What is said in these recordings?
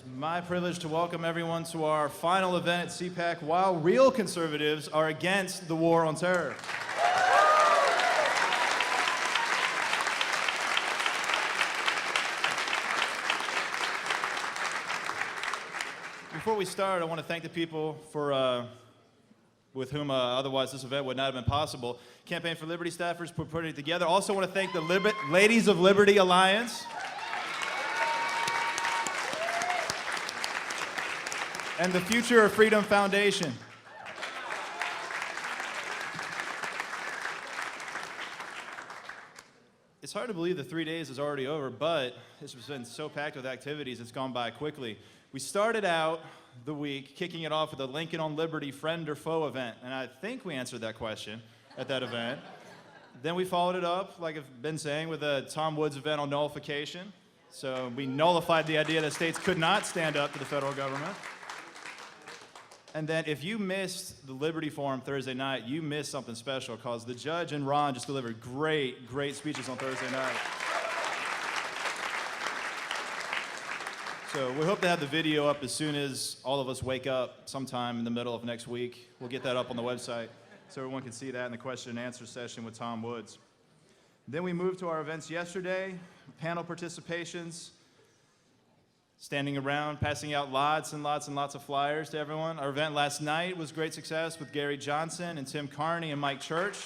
It's my privilege to welcome everyone to our final event at CPAC while real conservatives are against the war on terror. Before we start, I want to thank the people with whom otherwise this event would not have been possible. Campaign for Liberty staffers for putting it together. Also want to thank the Ladies of Liberty Alliance. And the Future of Freedom Foundation. It's hard to believe the 3 days is already over, but this has been so packed with activities, it's gone by quickly. We started out the week kicking it off with a Lincoln on Liberty friend or foe event, and I think we answered that question at that event. Then we followed it up, like I've been saying, with a Tom Woods event on nullification. So we nullified the idea that states could not stand up to the federal government. And then if you missed the Liberty Forum Thursday night, you missed something special because the judge and Ron just delivered great, great speeches on Thursday night. So we hope to have the video up as soon as all of us wake up sometime in the middle of next week. We'll get that up on the website so everyone can see that in the question and answer session with Tom Woods. Then we moved to our events yesterday, panel participations, standing around, passing out lots and lots and lots of flyers to everyone. Our event last night was a great success with Gary Johnson and Tim Carney and Mike Church.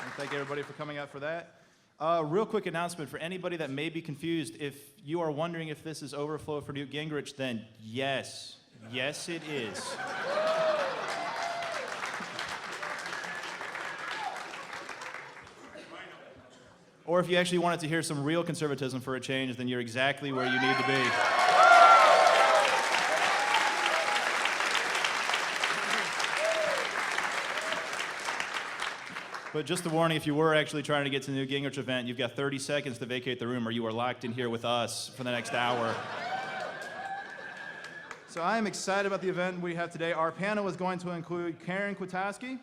And thank everybody for coming out for that. Real quick announcement for anybody that may be confused. If you are wondering if this is overflow for Newt Gingrich, then yes. Yes, it is. Or if you actually wanted to hear some real conservatism for a change, then you're exactly where you need to be. But just a warning, if you were actually trying to get to the Newt Gingrich event, you've got 30 seconds to vacate the room or you are locked in here with us for the next hour. So I am excited about the event we have today. Our panel is going to include Kwiatkowski,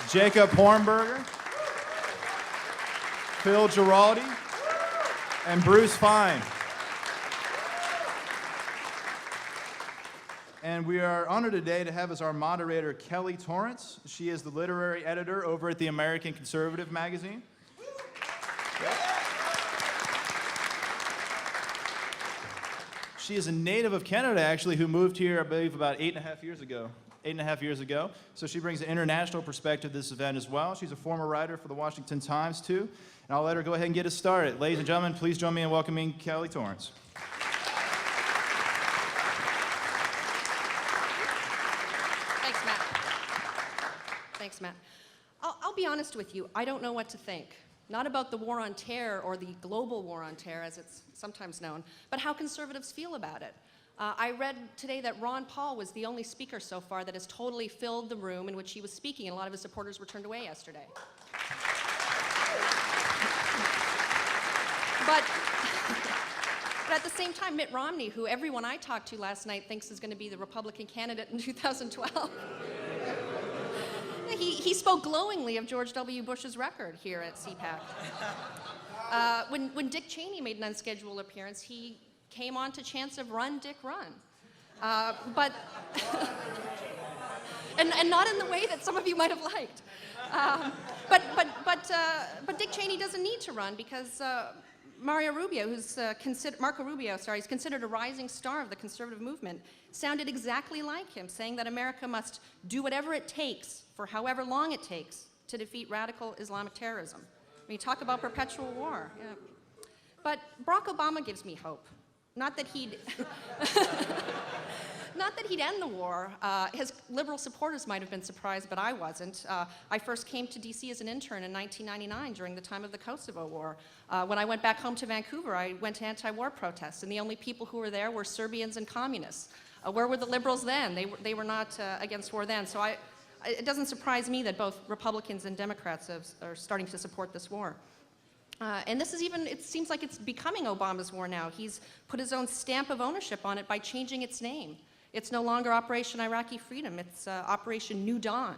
Jacob Hornberger, Phil Giraldi, and Bruce Fein. And we are honored today to have as our moderator Kelly Torrance. She is the literary editor over at the American Conservative magazine. She is a native of Canada, actually, who moved here, I believe, about 8.5 years ago. 8.5 years ago. So she brings an international perspective to this event as well. She's a former writer for the Washington Times, too. And I'll let her go ahead and get us started. Ladies and gentlemen, please join me in welcoming Kelly Torrance. Thanks, Matt. Thanks, Matt. I'll be honest with you. I don't know what to think. Not about the war on terror or the global war on terror, as it's sometimes known, but how conservatives feel about it. I read today that Ron Paul was the only speaker so far that has totally filled the room in which he was speaking, and a lot of his supporters were turned away yesterday. But at the same time, Mitt Romney, who everyone I talked to last night thinks is going to be the Republican candidate in 2012, he spoke glowingly of George W. Bush's record here at CPAC. When Dick Cheney made an unscheduled appearance, he came on to chants of "Run, Dick, run," and not in the way that some of you might have liked. But Dick Cheney doesn't need to run because Marco Rubio, who's considered a rising star of the conservative movement, sounded exactly like him, saying that America must do whatever it takes for however long it takes to defeat radical Islamic terrorism. I mean, talk about perpetual war. Yeah. But Barack Obama gives me hope. Not that he'd end the war. His liberal supporters might have been surprised, but I wasn't. I first came to DC as an intern in 1999 during the time of the Kosovo War. When I went back home to Vancouver, I went to anti-war protests, and the only people who were there were Serbians and communists. Where were the liberals then? They were not against war then. So it doesn't surprise me that both Republicans and Democrats are starting to support this war. And this is it seems like it's becoming Obama's war now. He's put his own stamp of ownership on it by changing its name. It's no longer Operation Iraqi Freedom, it's Operation New Dawn.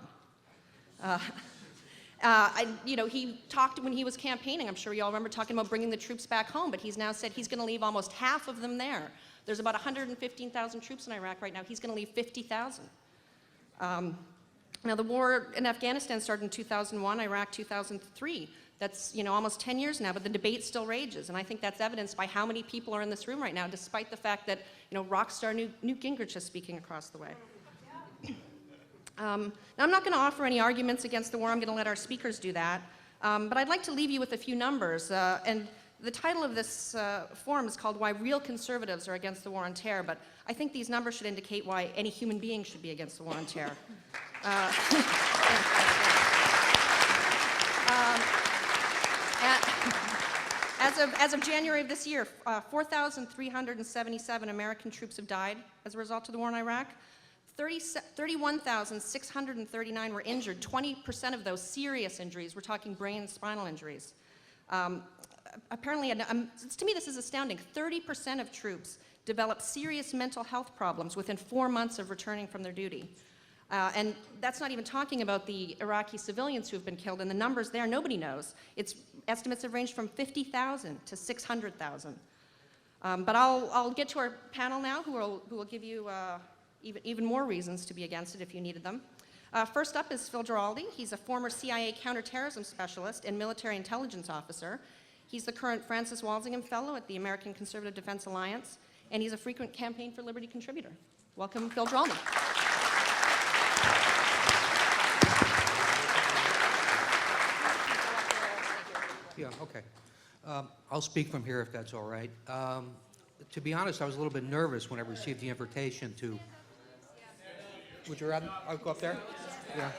He talked when he was campaigning, I'm sure you all remember talking about bringing the troops back home, but he's now said he's going to leave almost half of them there. There's about 115,000 troops in Iraq right now. He's going to leave 50,000. Now, the war in Afghanistan started in 2001, Iraq 2003. That's almost 10 years now, but the debate still rages, and I think that's evidenced by how many people are in this room right now, despite the fact that rock star Newt Gingrich is speaking across the way. Now, I'm not going to offer any arguments against the war. I'm going to let our speakers do that. But I'd like to leave you with a few numbers. And the title of this forum is called Why Real Conservatives Are Against the War on Terror. But I think these numbers should indicate why any human being should be against the war on terror. As of January of this year, 4,377 American troops have died as a result of the war in Iraq. 31,639 were injured, 20% of those serious injuries. We're talking brain and spinal injuries. Apparently, to me this is astounding, 30% of troops developed serious mental health problems within 4 months of returning from their duty. And that's not even talking about the Iraqi civilians who have been killed, and the numbers there, nobody knows. Estimates have ranged from 50,000 to 600,000. But I'll get to our panel now, who will give you even more reasons to be against it if you needed them. First up is Phil Giraldi. He's a former CIA counter-terrorism specialist and military intelligence officer. He's the current Francis Walsingham Fellow at the American Conservative Defense Alliance, and he's a frequent Campaign for Liberty contributor. Welcome, Phil Giraldi. Yeah, okay. I'll speak from here if that's all right. To be honest, I was a little bit nervous when I received the invitation to... Would you rather I'll go up there? Yeah.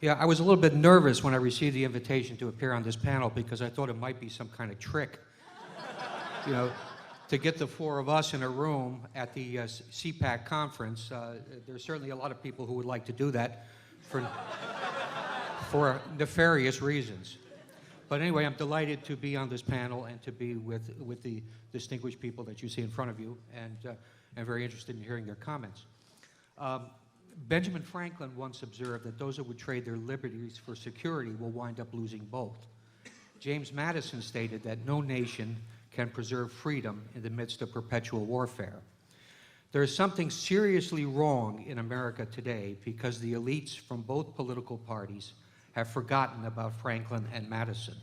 Yeah, I was a little bit nervous when I received the invitation to appear on this panel because I thought it might be some kind of trick, to get the four of us in a room at the CPAC conference. There's certainly a lot of people who would like to do that for nefarious reasons. But anyway, I'm delighted to be on this panel and to be with the distinguished people that you see in front of you, and I'm very interested in hearing their comments. Benjamin Franklin once observed that those who would trade their liberties for security will wind up losing both. James Madison stated that no nation can preserve freedom in the midst of perpetual warfare. There is something seriously wrong in America today because the elites from both political parties have forgotten about Franklin and Madison.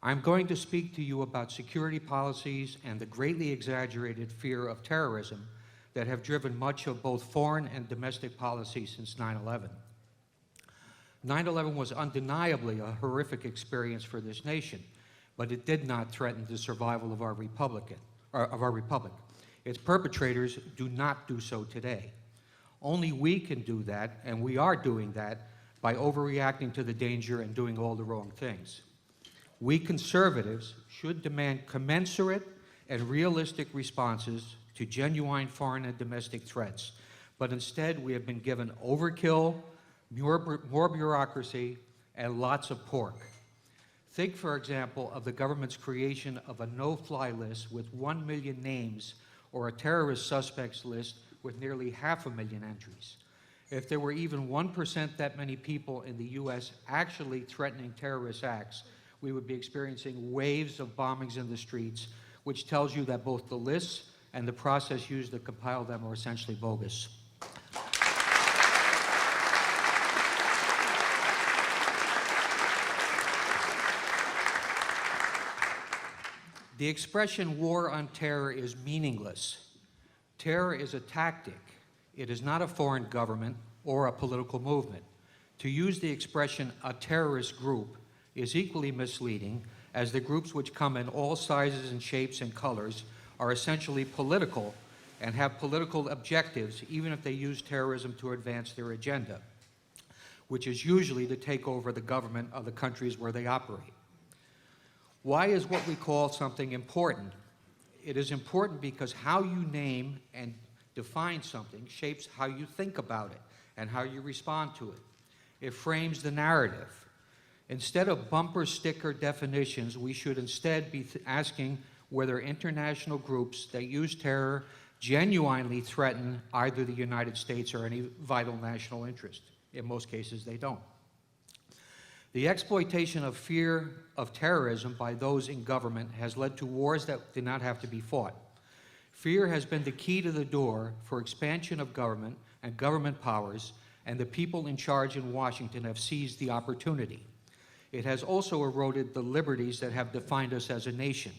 I'm going to speak to you about security policies and the greatly exaggerated fear of terrorism that have driven much of both foreign and domestic policy since 9/11. 9/11 was undeniably a horrific experience for this nation, but it did not threaten the survival of our republic. Its perpetrators do not do so today. Only we can do that, and we are doing that by overreacting to the danger and doing all the wrong things. We conservatives should demand commensurate and realistic responses to genuine foreign and domestic threats, but instead we have been given overkill, more bureaucracy, and lots of pork. Think, for example, of the government's creation of a no-fly list with 1 million names or a terrorist suspects list with nearly 500,000 entries. If there were even 1% that many people in the U.S. actually threatening terrorist acts, we would be experiencing waves of bombings in the streets, which tells you that both the lists and the process used to compile them are essentially bogus. The expression war on terror is meaningless. Terror is a tactic. It is not a foreign government or a political movement. To use the expression a terrorist group is equally misleading, as the groups which come in all sizes and shapes and colors are essentially political and have political objectives, even if they use terrorism to advance their agenda, which is usually to take over the government of the countries where they operate. Why is what we call something important? It is important because how you name and define something shapes how you think about it and how you respond to it. It frames the narrative. Instead of bumper sticker definitions, we should instead be asking whether international groups that use terror genuinely threaten either the United States or any vital national interest. In most cases, they don't. The exploitation of fear of terrorism by those in government has led to wars that did not have to be fought. Fear has been the key to the door for expansion of government and government powers, and the people in charge in Washington have seized the opportunity. It has also eroded the liberties that have defined us as a nation.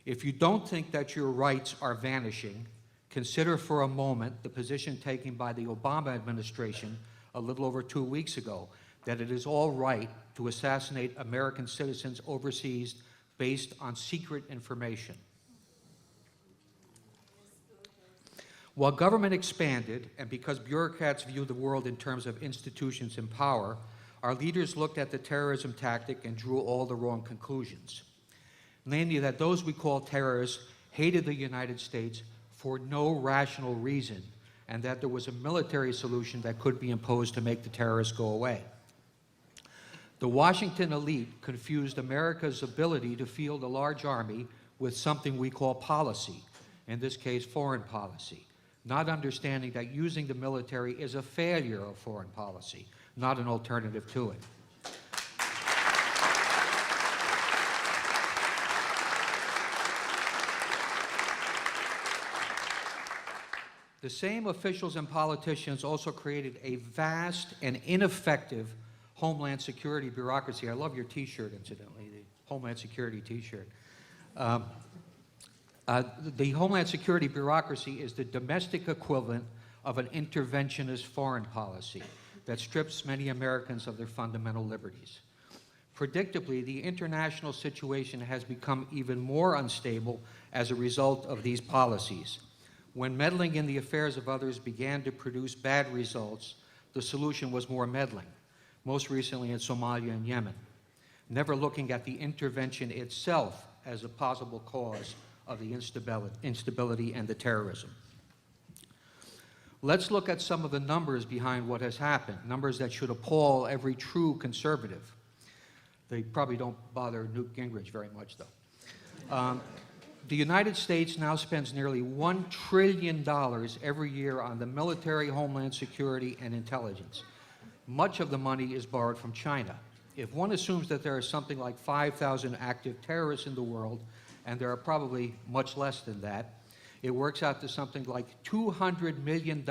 If you don't think that your rights are vanishing, consider for a moment the position taken by the Obama administration a little over 2 weeks ago, that it is all right to assassinate American citizens overseas based on secret information. While government expanded, and because bureaucrats view the world in terms of institutions and power, our leaders looked at the terrorism tactic and drew all the wrong conclusions. Namely, that those we call terrorists hated the United States for no rational reason, and that there was a military solution that could be imposed to make the terrorists go away. The Washington elite confused America's ability to field a large army with something we call policy, in this case, foreign policy, not understanding that using the military is a failure of foreign policy, not an alternative to it. The same officials and politicians also created a vast and ineffective Homeland Security bureaucracy. I love your T-shirt, incidentally, the Homeland Security T-shirt. The Homeland Security bureaucracy is the domestic equivalent of an interventionist foreign policy that strips many Americans of their fundamental liberties. Predictably, the international situation has become even more unstable as a result of these policies. When meddling in the affairs of others began to produce bad results, the solution was more meddling, most recently in Somalia and Yemen, never looking at the intervention itself as a possible cause of the instability and the terrorism. Let's look at some of the numbers behind what has happened, numbers that should appall every true conservative. They probably don't bother Newt Gingrich very much, though. The United States now spends nearly $1 trillion every year on the military, homeland security, and intelligence. Much of the money is borrowed from China. If one assumes that there are something like 5,000 active terrorists in the world, and there are probably much less than that, it works out to something like $200 million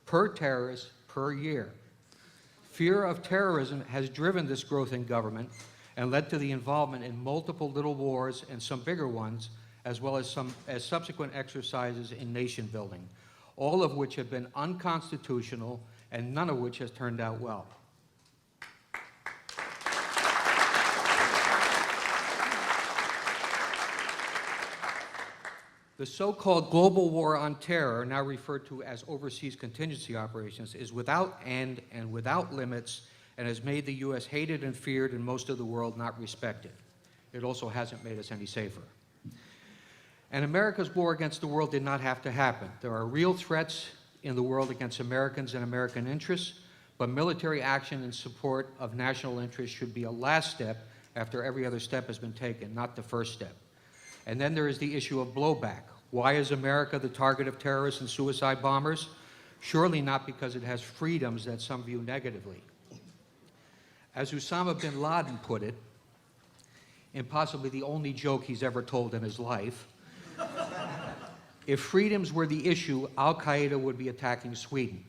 per terrorist per year. Fear of terrorism has driven this growth in government and led to the involvement in multiple little wars and some bigger ones, as well as subsequent exercises in nation building, all of which have been unconstitutional and none of which has turned out well. The so-called global war on terror, now referred to as overseas contingency operations, is without end and without limits and has made the U.S. hated and feared and most of the world not respected. It also hasn't made us any safer. And America's war against the world did not have to happen. There are real threats in the world against Americans and American interests, but military action in support of national interests should be a last step after every other step has been taken, not the first step. And then there is the issue of blowback. Why is America the target of terrorists and suicide bombers? Surely not because it has freedoms that some view negatively. As Osama bin Laden put it, in possibly the only joke he's ever told in his life, if freedoms were the issue, Al-Qaeda would be attacking Sweden.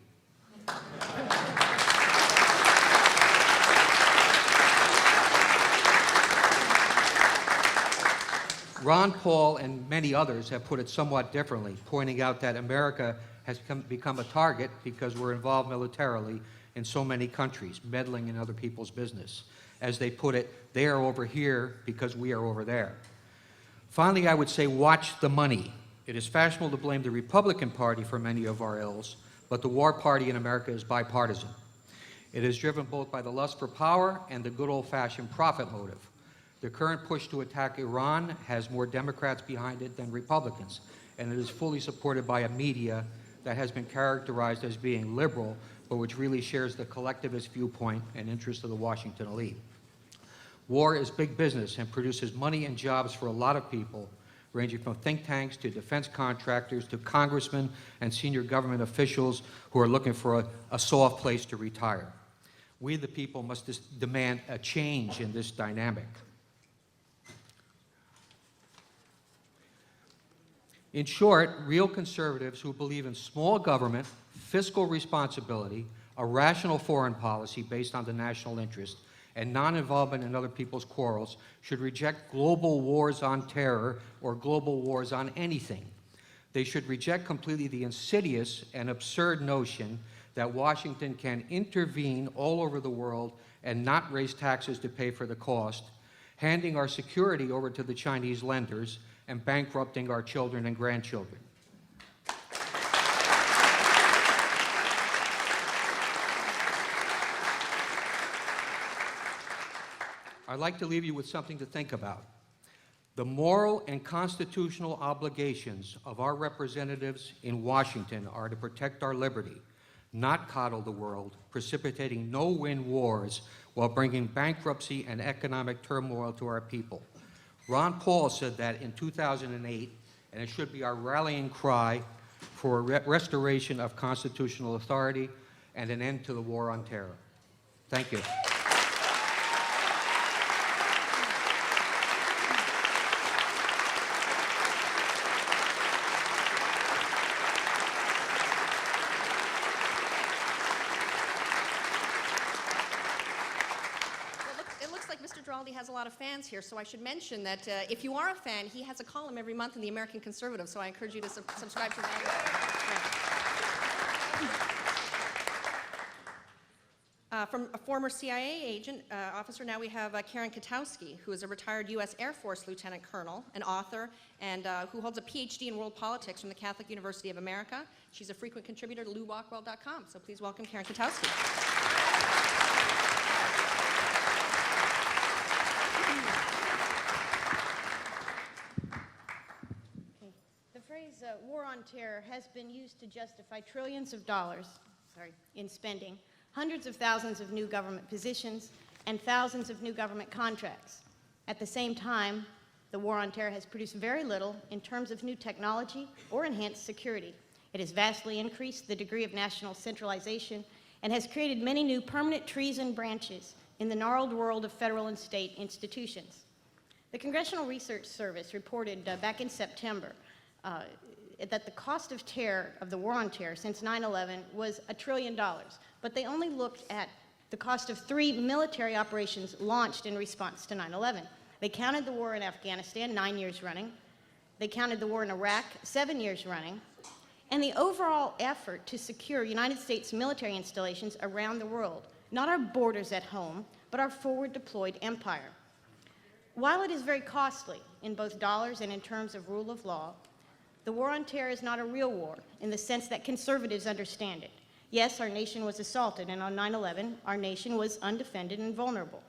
Ron Paul and many others have put it somewhat differently, pointing out that America has become a target because we're involved militarily in so many countries, meddling in other people's business. As they put it, they are over here because we are over there. Finally, I would say watch the money. It is fashionable to blame the Republican Party for many of our ills, but the war party in America is bipartisan. It is driven both by the lust for power and the good old-fashioned profit motive. The current push to attack Iran has more Democrats behind it than Republicans, and it is fully supported by a media that has been characterized as being liberal, but which really shares the collectivist viewpoint and interest of the Washington elite. War is big business and produces money and jobs for a lot of people, ranging from think tanks to defense contractors to congressmen and senior government officials who are looking for a soft place to retire. We, the people, must demand a change in this dynamic. In short, real conservatives who believe in small government, fiscal responsibility, a rational foreign policy based on the national interest, and non-involvement in other people's quarrels should reject global wars on terror or global wars on anything. They should reject completely the insidious and absurd notion that Washington can intervene all over the world and not raise taxes to pay for the cost, handing our security over to the Chinese lenders and bankrupting our children and grandchildren. I'd like to leave you with something to think about. The moral and constitutional obligations of our representatives in Washington are to protect our liberty, not coddle the world, precipitating no-win wars while bringing bankruptcy and economic turmoil to our people. Ron Paul said that in 2008, and it should be our rallying cry for restoration of constitutional authority and an end to the war on terror. Thank you. Giraldi has a lot of fans here, so I should mention that if you are a fan, he has a column every month in the American Conservative, so I encourage you to subscribe to that. From a former CIA agent, officer, now we have Karen Kwiatkowski, who is a retired U.S. Air Force Lieutenant Colonel, an author, and who holds a PhD in world politics from the Catholic University of America. She's a frequent contributor to LouWalkWell.com, so please welcome Karen Kwiatkowski. War on terror has been used to justify trillions of dollars in spending, hundreds of thousands of new government positions, and thousands of new government contracts. At the same time, the war on terror has produced very little in terms of new technology or enhanced security. It has vastly increased the degree of national centralization and has created many new permanent trees and branches in the gnarled world of federal and state institutions. The Congressional Research Service reported back in September that the cost of terror, of the war on terror since 9/11 was $1 trillion, but they only looked at the cost of 3 military operations launched in response to 9/11. They counted the war in Afghanistan 9 years running, they counted the war in Iraq 7 years running, and the overall effort to secure United States military installations around the world, not our borders at home, but our forward deployed empire. While it is very costly in both dollars and in terms of rule of law, the war on terror is not a real war in the sense that conservatives understand it. Yes, our nation was assaulted, and on 9/11, our nation was undefended and vulnerable.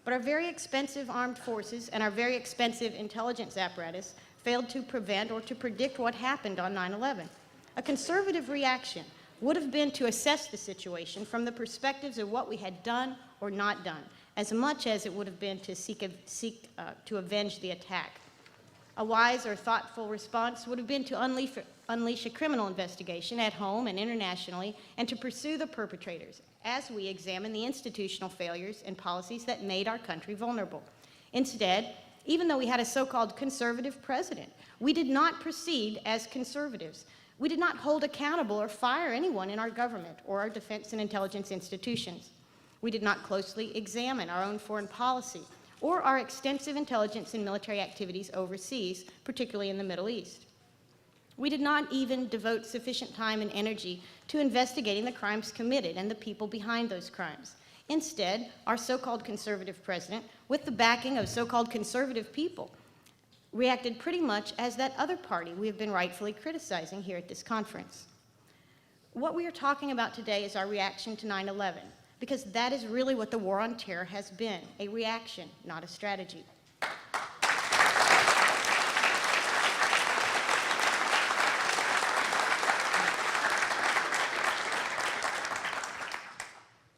But our very expensive armed forces and our very expensive intelligence apparatus failed to prevent or to predict what happened on 9/11. A conservative reaction would have been to assess the situation from the perspectives of what we had done or not done, as much as it would have been to seek to avenge the attack. A wise or thoughtful response would have been to unleash a criminal investigation at home and internationally and to pursue the perpetrators as we examine the institutional failures and policies that made our country vulnerable. Instead, even though we had a so-called conservative president, we did not proceed as conservatives. We did not hold accountable or fire anyone in our government or our defense and intelligence institutions. We did not closely examine our own foreign policy or our extensive intelligence and military activities overseas, particularly in the Middle East. We did not even devote sufficient time and energy to investigating the crimes committed and the people behind those crimes. Instead, our so-called conservative president, with the backing of so-called conservative people, reacted pretty much as that other party we have been rightfully criticizing here at this conference. What we are talking about today is our reaction to 9/11. Because that is really what the war on terror has been, a reaction, not a strategy.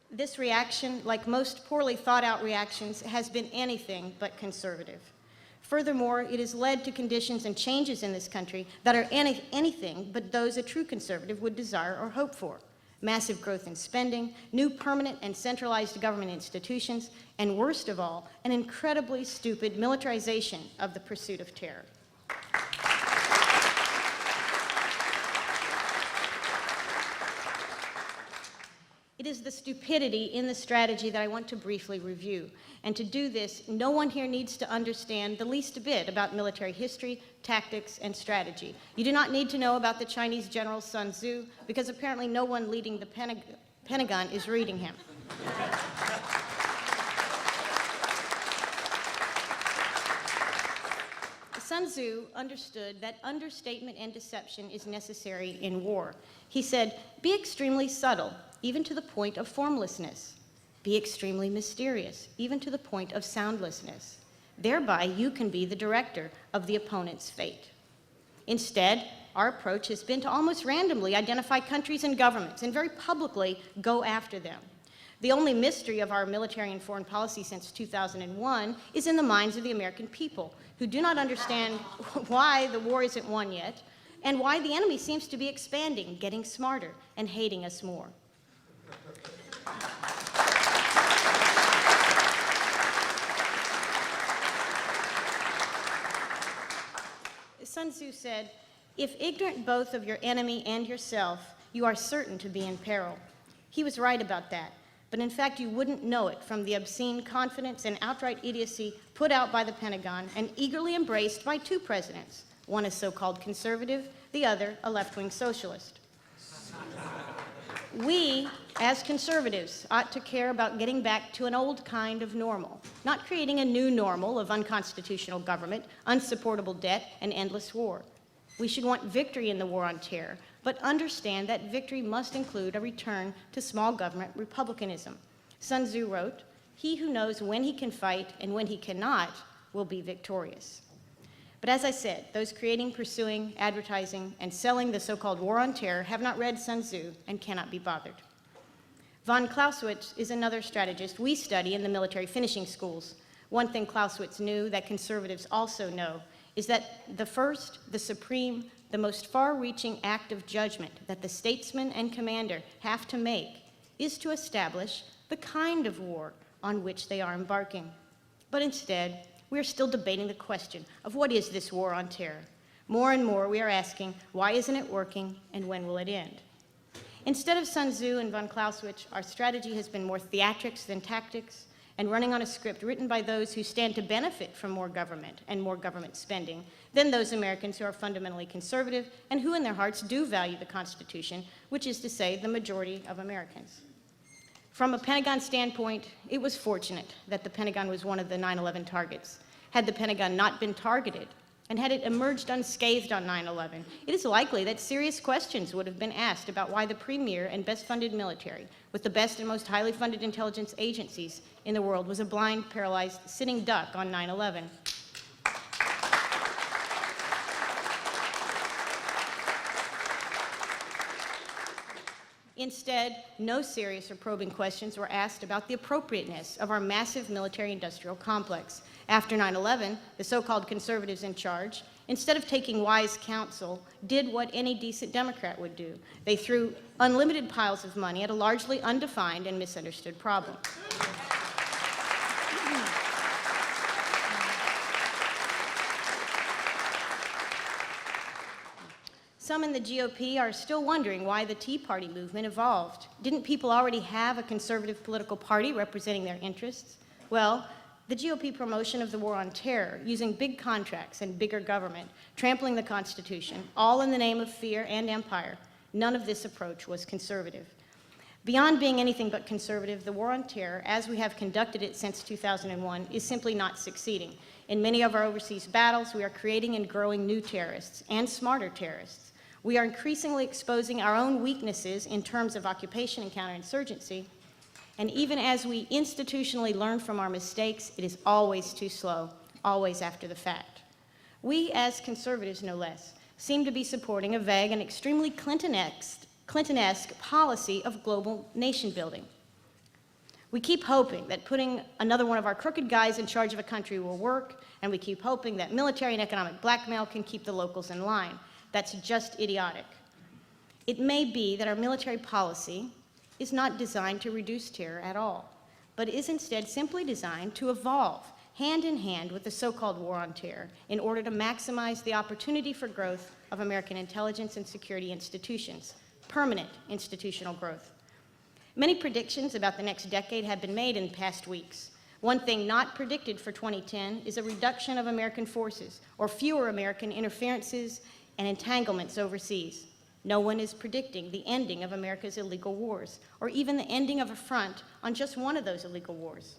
This reaction, like most poorly thought out reactions, has been anything but conservative. Furthermore, it has led to conditions and changes in this country that are anything but those a true conservative would desire or hope for. Massive growth in spending, new permanent and centralized government institutions, and worst of all, an incredibly stupid militarization of the pursuit of terror. It is the stupidity in the strategy that I want to briefly review. And to do this, no one here needs to understand the least bit about military history, tactics, and strategy. You do not need to know about the Chinese general Sun Tzu, because apparently no one leading the Pentagon is reading him. Sun Tzu understood that understatement and deception is necessary in war. He said, "Be extremely subtle, even to the point of formlessness. Be extremely mysterious, even to the point of soundlessness. Thereby, you can be the director of the opponent's fate." Instead, our approach has been to almost randomly identify countries and governments and very publicly go after them. The only mystery of our military and foreign policy since 2001 is in the minds of the American people, who do not understand why the war isn't won yet and why the enemy seems to be expanding, getting smarter, and hating us more. Sun Tzu said, "If ignorant both of your enemy and yourself, you are certain to be in peril." He was right about that, but in fact you wouldn't know it from the obscene confidence and outright idiocy put out by the Pentagon and eagerly embraced by two presidents, one a so-called conservative, the other a left-wing socialist. We, as conservatives, ought to care about getting back to an old kind of normal, not creating a new normal of unconstitutional government, unsupportable debt, and endless war. We should want victory in the war on terror, but understand that victory must include a return to small government republicanism. Sun Tzu wrote, "He who knows when he can fight and when he cannot will be victorious." But as I said, those creating, pursuing, advertising, and selling the so-called war on terror have not read Sun Tzu and cannot be bothered. Von Clausewitz is another strategist we study in the military finishing schools. One thing Clausewitz knew that conservatives also know is that the first, the supreme, the most far-reaching act of judgment that the statesman and commander have to make is to establish the kind of war on which they are embarking. But instead, we are still debating the question of what is this war on terror. More and more, we are asking, why isn't it working, and when will it end? Instead of Sun Tzu and von Clausewitz, our strategy has been more theatrics than tactics, and running on a script written by those who stand to benefit from more government and more government spending than those Americans who are fundamentally conservative and who in their hearts do value the Constitution, which is to say, the majority of Americans. From a Pentagon standpoint, it was fortunate that the Pentagon was one of the 9/11 targets. Had the Pentagon not been targeted, and had it emerged unscathed on 9/11, it is likely that serious questions would have been asked about why the premier and best-funded military, with the best and most highly funded intelligence agencies in the world, was a blind, paralyzed, sitting duck on 9/11. Instead, no serious or probing questions were asked about the appropriateness of our massive military-industrial complex. After 9/11, the so-called conservatives in charge, instead of taking wise counsel, did what any decent Democrat would do. They threw unlimited piles of money at a largely undefined and misunderstood problem. Some in the GOP are still wondering why the Tea Party movement evolved. Didn't people already have a conservative political party representing their interests? Well, the GOP promotion of the war on terror, using big contracts and bigger government, trampling the Constitution, all in the name of fear and empire, none of this approach was conservative. Beyond being anything but conservative, the war on terror, as we have conducted it since 2001, is simply not succeeding. In many of our overseas battles, we are creating and growing new terrorists and smarter terrorists. We are increasingly exposing our own weaknesses in terms of occupation and counterinsurgency. And even as we institutionally learn from our mistakes, it is always too slow, always after the fact. We, as conservatives no less, seem to be supporting a vague and extremely Clinton-esque policy of global nation building. We keep hoping that putting another one of our crooked guys in charge of a country will work, and we keep hoping that military and economic blackmail can keep the locals in line. That's just idiotic. It may be that our military policy is not designed to reduce terror at all, but is instead simply designed to evolve hand in hand with the so-called war on terror in order to maximize the opportunity for growth of American intelligence and security institutions, permanent institutional growth. Many predictions about the next decade have been made in past weeks. One thing not predicted for 2010 is a reduction of American forces or fewer American interferences and entanglements overseas. No one is predicting the ending of America's illegal wars or even the ending of a front on just one of those illegal wars.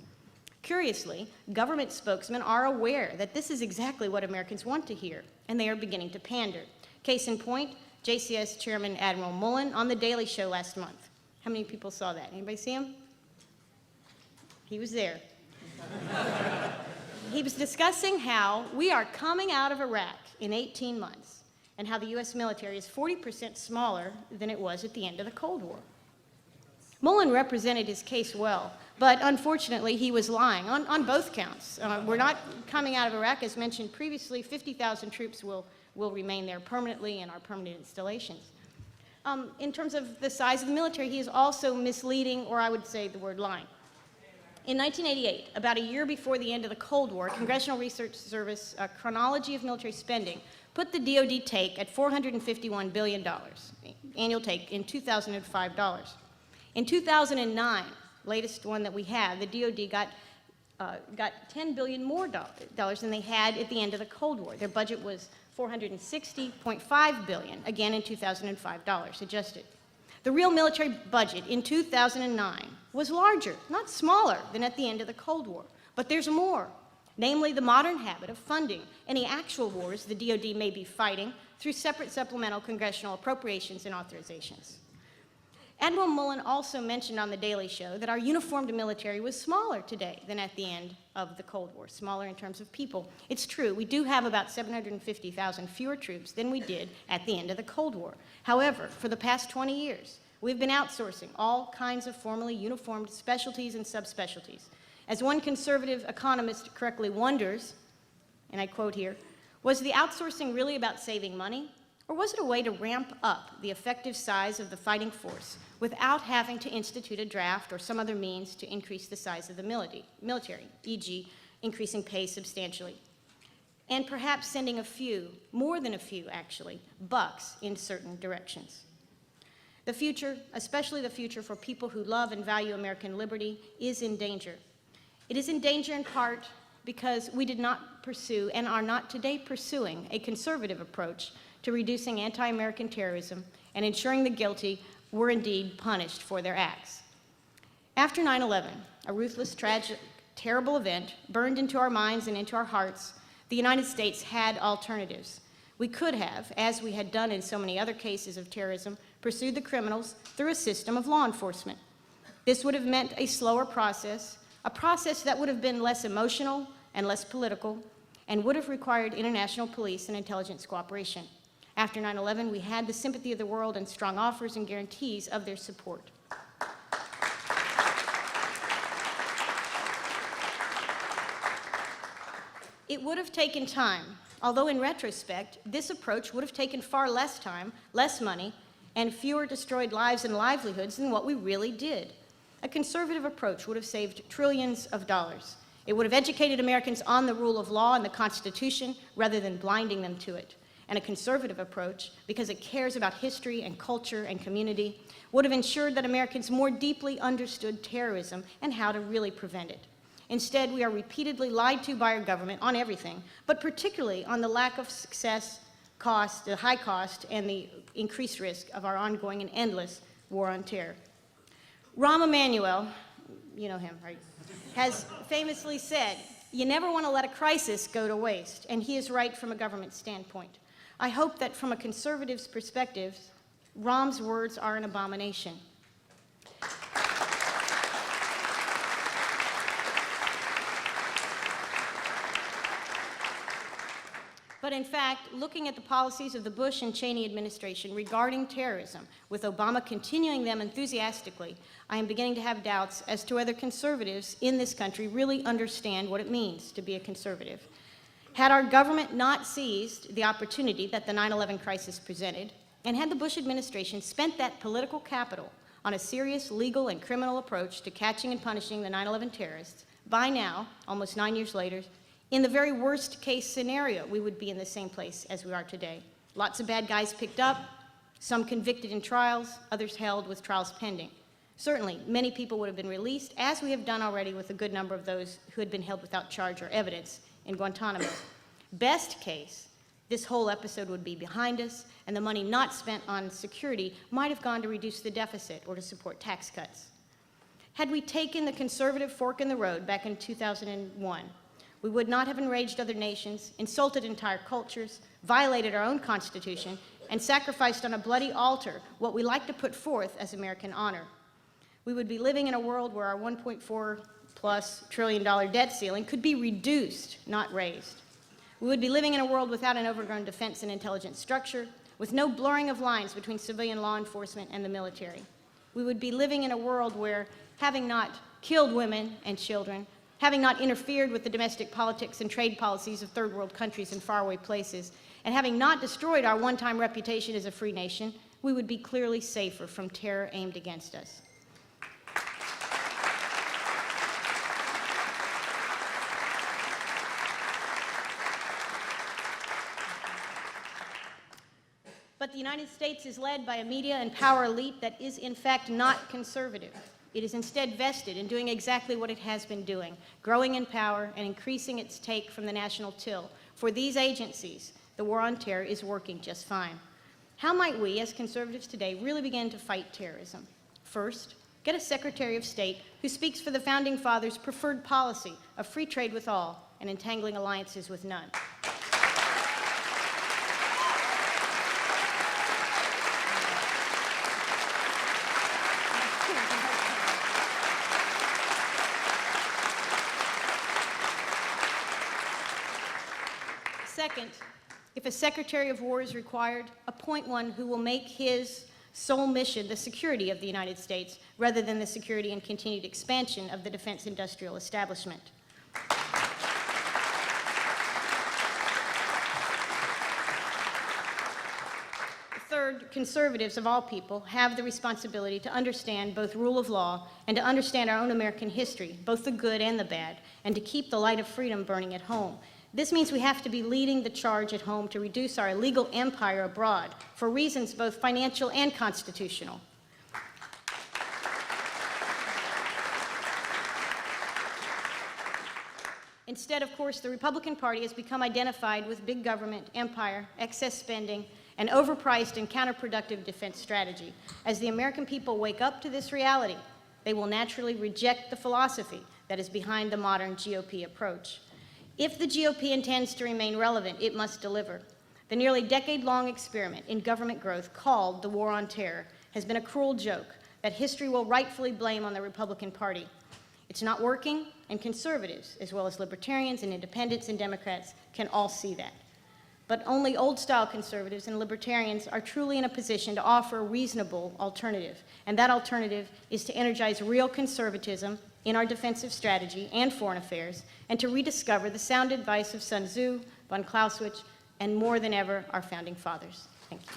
Curiously, government spokesmen are aware that this is exactly what Americans want to hear, and they are beginning to pander. Case in point, JCS Chairman Admiral Mullen on The Daily Show last month. How many people saw that? Anybody see him? He was there. He was discussing how we are coming out of Iraq in 18 months and how the U.S. military is 40% smaller than it was at the end of the Cold War. Mullen represented his case well, but unfortunately he was lying on both counts. We're not coming out of Iraq. As mentioned previously, 50,000 troops will remain there permanently in our permanent installations. In terms of the size of the military, he is also misleading, or I would say the word lying. In 1988, about a year before the end of the Cold War, Congressional Research Service Chronology of Military Spending put the DoD take at $451 billion, annual take in 2005 dollars. In 2009, latest one that we have, the DoD got $10 billion more dollars than they had at the end of the Cold War. Their budget was $460.5 billion, again in 2005 dollars, adjusted. The real military budget in 2009 was larger, not smaller, than at the end of the Cold War. But there's more, namely the modern habit of funding any actual wars the DoD may be fighting through separate supplemental congressional appropriations and authorizations. Admiral Mullen also mentioned on The Daily Show that our uniformed military was smaller today than at the end of the Cold War, smaller in terms of people. It's true, we do have about 750,000 fewer troops than we did at the end of the Cold War. However, for the past 20 years, we've been outsourcing all kinds of formally uniformed specialties and subspecialties. As one conservative economist correctly wonders, and I quote here, was the outsourcing really about saving money? Or was it a way to ramp up the effective size of the fighting force without having to institute a draft or some other means to increase the size of the military, e.g., increasing pay substantially? And perhaps sending a few, more than a few actually, bucks in certain directions. The future, especially the future for people who love and value American liberty, is in danger. It is in danger in part because we did not pursue and are not today pursuing a conservative approach to reducing anti-American terrorism and ensuring the guilty were indeed punished for their acts. After 9/11, a ruthless, tragic, terrible event burned into our minds and into our hearts, the United States had alternatives. We could have, as we had done in so many other cases of terrorism, pursued the criminals through a system of law enforcement. This would have meant a slower process, a process that would have been less emotional and less political, and would have required international police and intelligence cooperation. After 9/11, we had the sympathy of the world and strong offers and guarantees of their support. It would have taken time, although in retrospect, this approach would have taken far less time, less money, and fewer destroyed lives and livelihoods than what we really did. A conservative approach would have saved trillions of dollars. It would have educated Americans on the rule of law and the Constitution rather than blinding them to it. And a conservative approach, because it cares about history and culture and community, would have ensured that Americans more deeply understood terrorism and how to really prevent it. Instead, we are repeatedly lied to by our government on everything, but particularly on the lack of success, cost, the high cost, and the increased risk of our ongoing and endless war on terror. Rahm Emanuel, you know him, right, has famously said, "You never want to let a crisis go to waste," and he is right from a government standpoint. I hope that from a conservative's perspective, Rahm's words are an abomination. But in fact, looking at the policies of the Bush and Cheney administration regarding terrorism, with Obama continuing them enthusiastically, I am beginning to have doubts as to whether conservatives in this country really understand what it means to be a conservative. Had our government not seized the opportunity that the 9/11 crisis presented, and had the Bush administration spent that political capital on a serious legal and criminal approach to catching and punishing the 9/11 terrorists, by now, almost 9 years later, in the very worst case scenario, we would be in the same place as we are today. Lots of bad guys picked up, some convicted in trials, others held with trials pending. Certainly, many people would have been released, as we have done already with a good number of those who had been held without charge or evidence in Guantanamo. Best case, this whole episode would be behind us, and the money not spent on security might have gone to reduce the deficit or to support tax cuts. Had we taken the conservative fork in the road back in 2001, we would not have enraged other nations, insulted entire cultures, violated our own Constitution, and sacrificed on a bloody altar what we like to put forth as American honor. We would be living in a world where our $1.4+ trillion debt ceiling could be reduced, not raised. We would be living in a world without an overgrown defense and intelligence structure, with no blurring of lines between civilian law enforcement and the military. We would be living in a world where, having not killed women and children, having not interfered with the domestic politics and trade policies of third world countries in faraway places, and having not destroyed our one-time reputation as a free nation, we would be clearly safer from terror aimed against us. But the United States is led by a media and power elite that is, in fact, not conservative. It is instead vested in doing exactly what it has been doing, growing in power and increasing its take from the national till. For these agencies, the war on terror is working just fine. How might we, as conservatives today, really begin to fight terrorism? First, get a Secretary of State who speaks for the Founding Fathers' preferred policy of free trade with all and entangling alliances with none. Second, if a Secretary of War is required, appoint one who will make his sole mission the security of the United States rather than the security and continued expansion of the defense industrial establishment. Third, conservatives of all people have the responsibility to understand both rule of law and to understand our own American history, both the good and the bad, and to keep the light of freedom burning at home. This means we have to be leading the charge at home to reduce our illegal empire abroad for reasons both financial and constitutional. Instead, of course, the Republican Party has become identified with big government, empire, excess spending, and overpriced and counterproductive defense strategy. As the American people wake up to this reality, they will naturally reject the philosophy that is behind the modern GOP approach. If the GOP intends to remain relevant, it must deliver. The nearly decade-long experiment in government growth called the war on terror has been a cruel joke that history will rightfully blame on the Republican Party. It's not working, and conservatives, as well as libertarians and independents and Democrats, can all see that. But only old-style conservatives and libertarians are truly in a position to offer a reasonable alternative, and that alternative is to energize real conservatism in our defensive strategy and foreign affairs, and to rediscover the sound advice of Sun Tzu, von Clausewitz, and more than ever, our founding fathers. Thank you.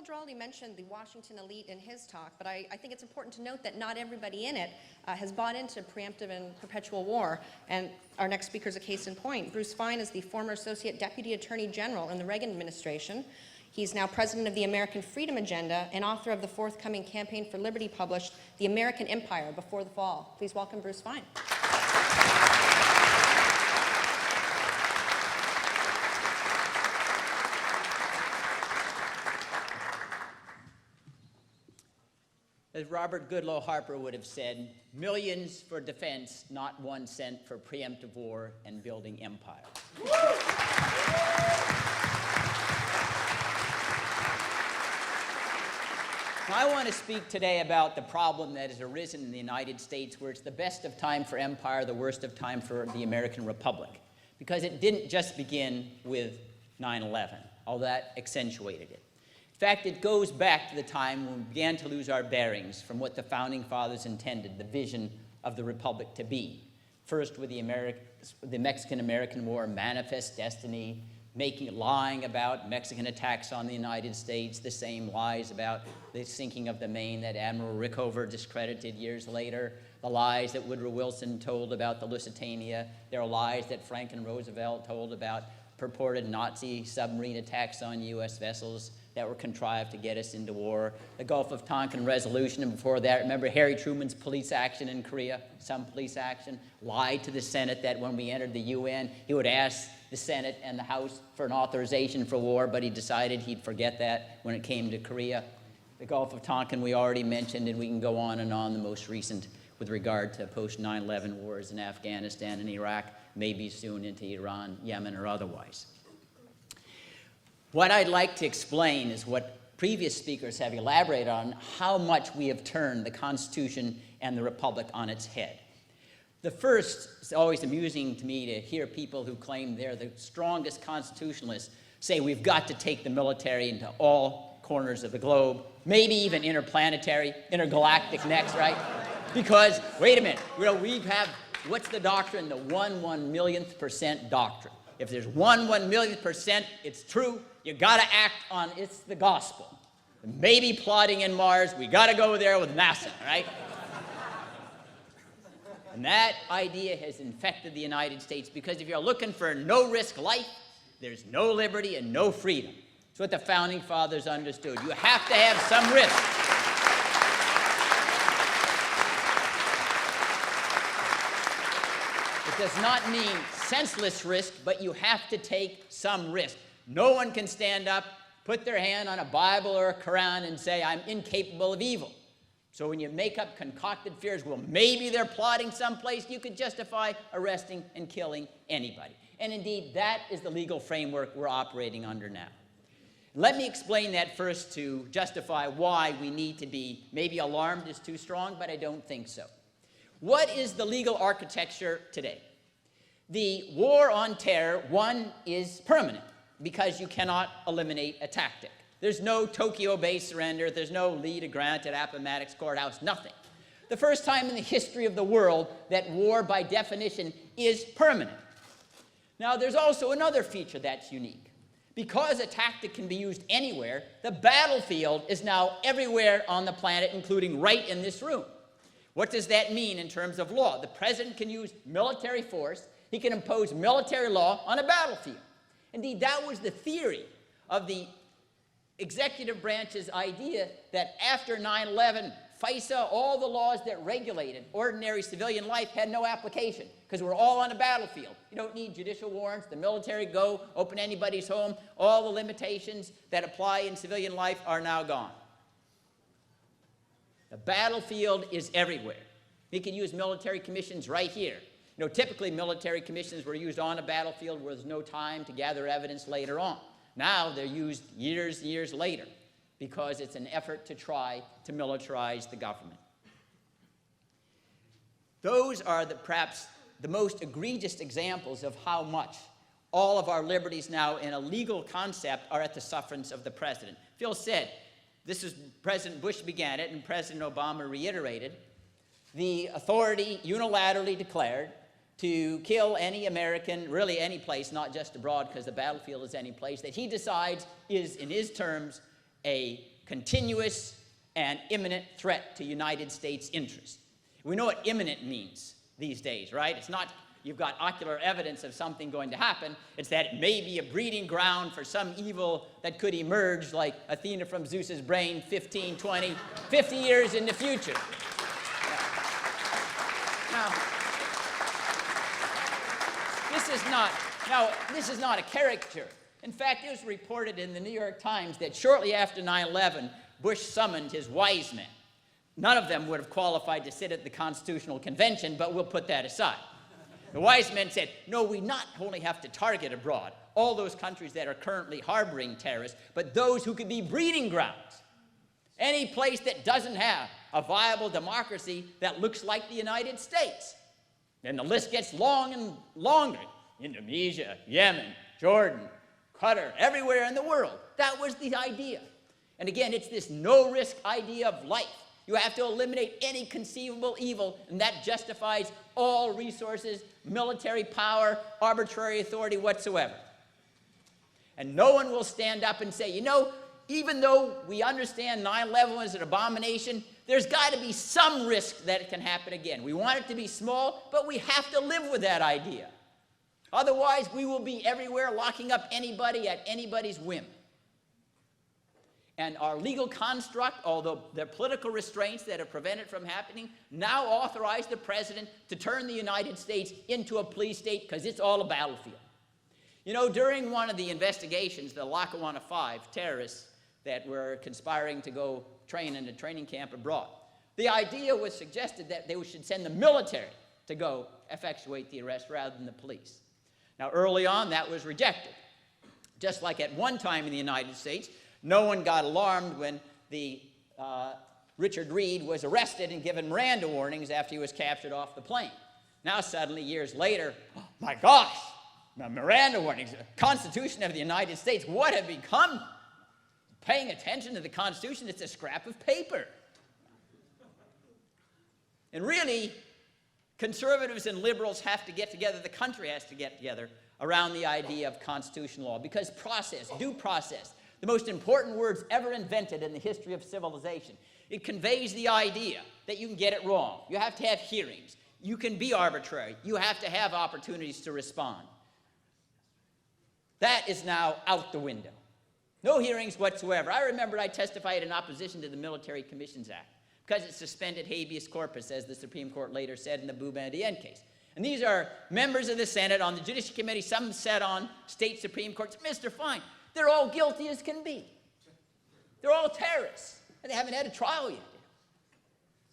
Giraldi mentioned the Washington elite in his talk, but I think it's important to note that not everybody in it has bought into preemptive and perpetual war. And our next speaker is a case in point. Bruce Fein is the former Associate Deputy Attorney General in the Reagan administration. He's now president of the American Freedom Agenda and author of the forthcoming Campaign for Liberty published The American Empire Before the Fall. Please welcome Bruce Fein. as Robert Goodloe Harper would have said, millions for defense, not 1 cent for preemptive war and building empire. Now, I want to speak today about the problem that has arisen in the United States, where it's the best of time for empire, the worst of time for the American Republic. Because it didn't just begin with 9/11, although that accentuated it. In fact, it goes back to the time when we began to lose our bearings from what the Founding Fathers intended the vision of the Republic to be. First with the Mexican-American War, Manifest Destiny, lying about Mexican attacks on the United States, the same lies about the sinking of the Maine that Admiral Rickover discredited years later, the lies that Woodrow Wilson told about the Lusitania, there are lies that Franklin Roosevelt told about purported Nazi submarine attacks on U.S. vessels that were contrived to get us into war, the Gulf of Tonkin resolution, and before that, remember Harry Truman's police action in Korea, some police action, lied to the Senate that when we entered the UN, he would ask the Senate and the House for an authorization for war, but he decided he'd forget that when it came to Korea. The Gulf of Tonkin we already mentioned, and we can go on and on, the most recent with regard to post-9/11 wars in Afghanistan and Iraq, maybe soon into Iran, Yemen, or otherwise. What I'd like to explain is what previous speakers have elaborated on, how much we have turned the Constitution and the Republic on its head. The first, it's always amusing to me to hear people who claim they're the strongest constitutionalists say we've got to take the military into all corners of the globe, maybe even interplanetary, intergalactic next, right? Because, wait a minute, we have, what's the doctrine? The 1/1,000,000th percent doctrine. If there's 1/1,000,000th percent, it's true, you gotta act on, it's the gospel. Maybe plotting in Mars, we gotta go there with NASA, right? And that idea has infected the United States, because if you're looking for no-risk life, there's no liberty and no freedom. It's what the Founding Fathers understood. You have to have some risk. It does not mean senseless risk, but you have to take some risk. No one can stand up, put their hand on a Bible or a Quran and say, I'm incapable of evil. So when you make up concocted fears, well, maybe they're plotting someplace, you could justify arresting and killing anybody. And indeed, that is the legal framework we're operating under now. Let me explain that first to justify why we need to be, maybe alarmed is too strong, but I don't think so. What is the legal architecture today? The war on terror, one, is permanent, because you cannot eliminate a tactic. There's no Tokyo base surrender, there's no Lee to Grant at Appomattox Courthouse, nothing. The first time in the history of the world that war, by definition, is permanent. Now, there's also another feature that's unique. Because a tactic can be used anywhere, the battlefield is now everywhere on the planet, including right in this room. What does that mean in terms of law? The president can use military force, he can impose military law on a battlefield. Indeed, that was the theory of the executive branch's idea that after 9/11, FISA, all the laws that regulated ordinary civilian life had no application, because we're all on a battlefield. You don't need judicial warrants, the military go, open anybody's home, all the limitations that apply in civilian life are now gone. The battlefield is everywhere. We can use military commissions right here. Typically military commissions were used on a battlefield where there's no time to gather evidence later on. Now they're used years later, because it's an effort to try to militarize the government. Those are perhaps the most egregious examples of how much all of our liberties now in a legal concept are at the sufferance of the president. Phil said, this is President Bush began it and President Obama reiterated, the authority unilaterally declared to kill any American, really any place, not just abroad, because the battlefield is any place, that he decides is, in his terms, a continuous and imminent threat to United States interests. We know what imminent means these days, right? It's not you've got ocular evidence of something going to happen. It's that it may be a breeding ground for some evil that could emerge, like Athena from Zeus's brain 15, 20, 50 years in the future. Now, this is not a caricature. In fact, it was reported in the New York Times that shortly after 9/11, Bush summoned his wise men None of them would have qualified to sit at the Constitutional Convention, but we'll put that aside. The wise men said, no, we not only have to target abroad all those countries that are currently harboring terrorists, but those who could be breeding grounds. Any place that doesn't have a viable democracy that looks like the United States. And the list gets long and longer. Indonesia, Yemen, Jordan, Qatar, everywhere in the world. That was the idea. And again, it's this no-risk idea of life. You have to eliminate any conceivable evil, and that justifies all resources, military power, arbitrary authority whatsoever. And no one will stand up and say, you know, even though we understand 9/11 was an abomination, there's got to be some risk that it can happen again. We want it to be small, but we have to live with that idea. Otherwise, we will be everywhere locking up anybody at anybody's whim. And our legal construct, although there are political restraints that have prevented it from happening, now authorize the president to turn the United States into a police state because it's all a battlefield. You know, during one of the investigations, the Lackawanna 5 terrorists that were conspiring to go train in a training camp abroad, the idea was suggested that they should send the military to go effectuate the arrest rather than the police. Now, early on, that was rejected. Just like at one time in the United States, no one got alarmed when Richard Reed was arrested and given Miranda warnings after he was captured off the plane. Now suddenly, years later, oh my gosh, Miranda warnings, the Constitution of the United States, what have become? Paying attention to the Constitution, it's a scrap of paper. And really, conservatives and liberals have to get together, the country has to get together around the idea of constitutional law, because process, due process, the most important words ever invented in the history of civilization. It conveys the idea that you can get it wrong. You have to have hearings. You can be arbitrary. You have to have opportunities to respond. That is now out the window. No hearings whatsoever. I remember I testified in opposition to the Military Commissions Act because it suspended habeas corpus, as the Supreme Court later said in the Boumediene case. And these are members of the Senate on the Judiciary Committee, some sat on state Supreme Courts. Mr. Fein, they're all guilty as can be. They're all terrorists, and they haven't had a trial yet.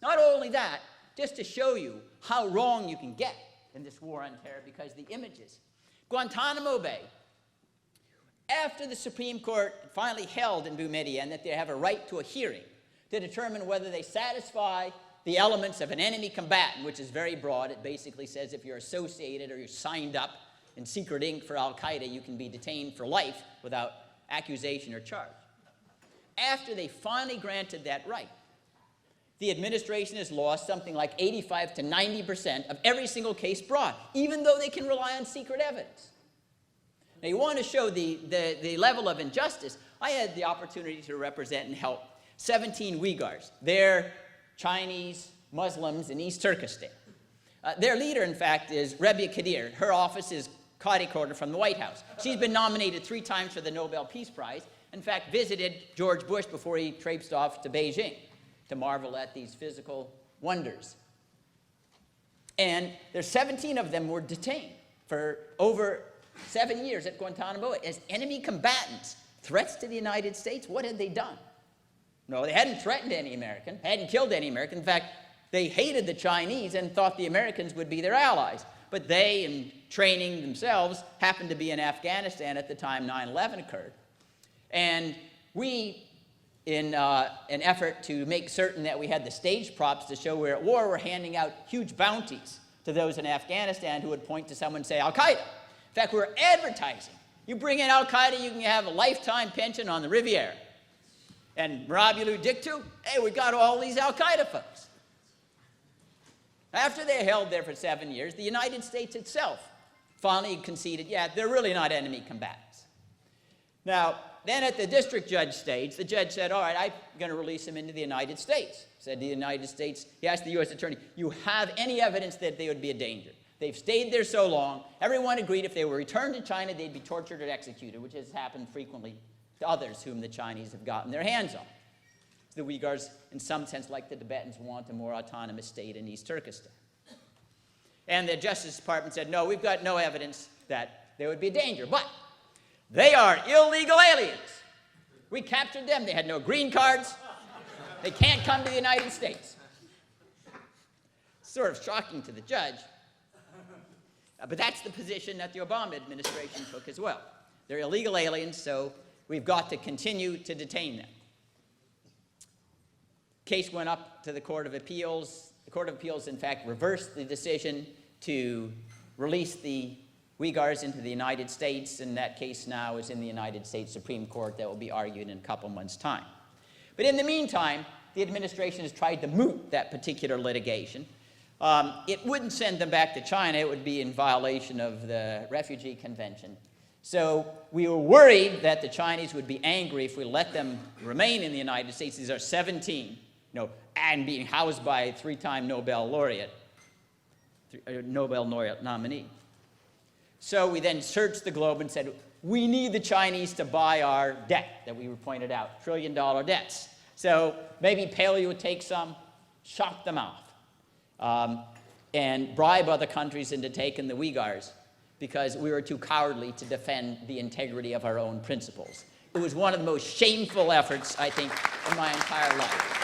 Not only that, just to show you how wrong you can get in this war on terror, because the images. Guantanamo Bay, after the Supreme Court finally held in Boumediene that they have a right to a hearing to determine whether they satisfy the elements of an enemy combatant, which is very broad. It basically says if you're associated or you're signed up in secret ink for Al-Qaeda, you can be detained for life without accusation or charge. After they finally granted that right, the administration has lost something like 85 to 90% of every single case brought, even though they can rely on secret evidence. Now, you want to show the level of injustice. I had the opportunity to represent and help 17 Uyghurs. They're Chinese Muslims in East Turkestan. Their leader, in fact, is Rebia Kadir. Her office is Cotty Corner from the White House. She's been nominated 3 times for the Nobel Peace Prize. In fact, visited George Bush before he traipsed off to Beijing to marvel at these physical wonders. And there's 17 of them were detained for over 7 years at Guantanamo as enemy combatants, threats to the United States. What had they done? No, they hadn't threatened any American, hadn't killed any American. In fact, they hated the Chinese and thought the Americans would be their allies. But they, in training themselves, happened to be in Afghanistan at the time 9/11 occurred. And we, in an effort to make certain that we had the stage props to show we're at war, were handing out huge bounties to those in Afghanistan who would point to someone and say, Al-Qaeda. In fact, we're advertising. You bring in Al-Qaeda, you can have a lifetime pension on the Riviera. And Marabilu Diktu, hey, we got all these Al-Qaeda folks. After they held there for 7 years, the United States itself finally conceded, yeah, they're really not enemy combatants. Now, then at the district judge stage, the judge said, all right, I'm going to release them into the United States. Said the United States, he asked the U.S. attorney, you have any evidence that they would be a danger? They've stayed there so long. Everyone agreed if they were returned to China, they'd be tortured or executed, which has happened frequently to others whom the Chinese have gotten their hands on. The Uyghurs, in some sense, like the Tibetans, want a more autonomous state in East Turkestan. And the Justice Department said, no, we've got no evidence that they would be a danger. But they are illegal aliens. We captured them. They had no green cards. They can't come to the United States. Sort of shocking to the judge. But that's the position that the Obama administration took as well. They're illegal aliens, so we've got to continue to detain them. Case went up to the Court of Appeals. The Court of Appeals, in fact, reversed the decision to release the Uyghurs into the United States, and that case now is in the United States Supreme Court. That will be argued in a couple months' time. But in the meantime, the administration has tried to moot that particular litigation. It wouldn't send them back to China. It would be in violation of the Refugee Convention. So we were worried that the Chinese would be angry if we let them remain in the United States. These are 17, and being housed by a three-time Nobel laureate, Nobel laureate nominee. So we then searched the globe and said, we need the Chinese to buy our debt that we were pointed out, trillion-dollar debts. So maybe Paley would take some, shock them off, and bribe other countries into taking the Uyghurs because we were too cowardly to defend the integrity of our own principles. It was one of the most shameful efforts, I think, in my entire life.